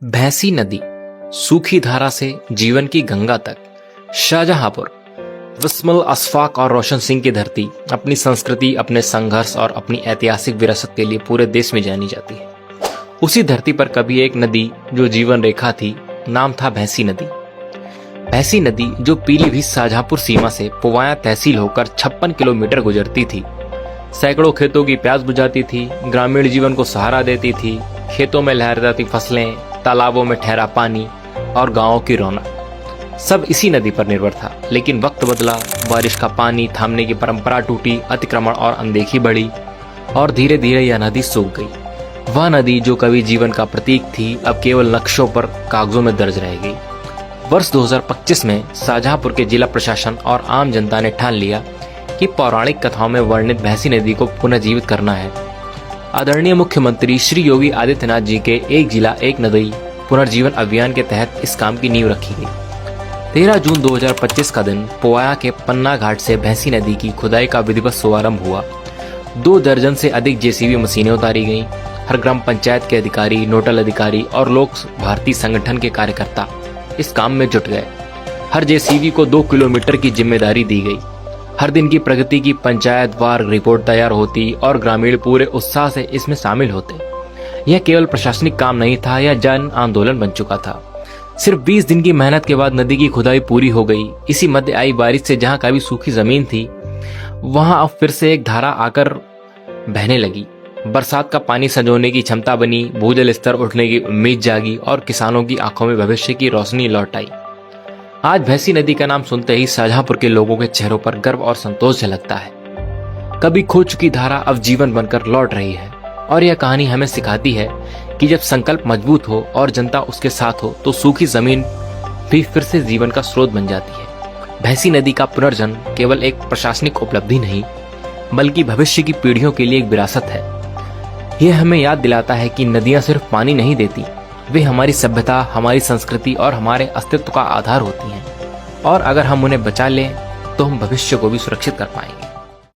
भैंसी नदी, सूखी धारा से जीवन की गंगा तक। शाहजहांपुर, विस्मल अशफाक और रोशन सिंह की धरती अपनी संस्कृति, अपने संघर्ष और अपनी ऐतिहासिक विरासत के लिए पूरे देश में जानी जाती है। उसी धरती पर कभी एक नदी जो जीवन रेखा थी, नाम था भैंसी नदी। भैंसी नदी जो पीलीभीत शाहजहांपुर सीमा से पुवाया तहसील होकर 56 किलोमीटर गुजरती थी, सैकड़ों खेतों की प्यास बुझाती थी, ग्रामीण जीवन को सहारा देती थी। खेतों में लहराती फसलें, तालाबों में ठहरा पानी और गांवों की रौनक, सब इसी नदी पर निर्भर था। लेकिन वक्त बदला, बारिश का पानी थामने की परंपरा टूटी, अतिक्रमण और अनदेखी बढ़ी और धीरे धीरे यह नदी सूख गई। वह नदी जो कभी जीवन का प्रतीक थी, अब केवल नक्शों पर, कागजों में दर्ज रह गई। वर्ष 2025 में शाहजहांपुर के जिला प्रशासन और आम जनता ने ठान लिया कि पौराणिक कथाओं में वर्णित भैंसी नदी को पुनर्जीवित करना है। आदरणीय मुख्यमंत्री श्री योगी आदित्यनाथ जी के एक जिला एक नदी पुनर्जीवन अभियान के तहत इस काम की नींव रखी गई। 13 जून 2025 का दिन पुवाया के पन्ना घाट से भैंसी नदी की खुदाई का विधिवत शुभारंभ हुआ। 2 दर्जन से अधिक जेसीबी मशीनें उतारी गईं। हर ग्राम पंचायत के अधिकारी, नोडल अधिकारी और लोक भारती संगठन के कार्यकर्ता इस काम में जुट गए। हर जेसीबी को 2 किलोमीटर की जिम्मेदारी दी गई। हर दिन की प्रगति की पंचायत वार रिपोर्ट तैयार होती और ग्रामीण पूरे उत्साह से इसमें शामिल होते। यह केवल प्रशासनिक काम नहीं था, यह जन आंदोलन बन चुका था। सिर्फ 20 दिन की मेहनत के बाद नदी की खुदाई पूरी हो गई। इसी मध्य आई बारिश से जहां कभी सूखी जमीन थी, वहां अब फिर से एक धारा आकर बहने लगी। बरसात का पानी संजोने की क्षमता बनी, भूजल स्तर उठने की उम्मीद जागी और किसानों की आंखों में भविष्य की रोशनी लौट आई। आज भैंसी नदी का नाम सुनते ही शाहजहांपुर के लोगों के चेहरों पर गर्व और संतोष झलकता है। कभी खो चुकी धारा अब जीवन बनकर लौट रही है और यह कहानी हमें सिखाती है कि जब संकल्प मजबूत हो और जनता उसके साथ हो तो सूखी जमीन भी फिर से जीवन का स्रोत बन जाती है। भैंसी नदी का पुनर्जन्म केवल एक प्रशासनिक उपलब्धि नहीं, बल्कि भविष्य की पीढ़ियों के लिए एक विरासत है। यह हमें याद दिलाता है कि नदियां सिर्फ पानी नहीं देती, वे हमारी सभ्यता, हमारी संस्कृति और हमारे अस्तित्व का आधार होती हैं। और अगर हम उन्हें बचा लें तो हम भविष्य को भी सुरक्षित कर पाएंगे।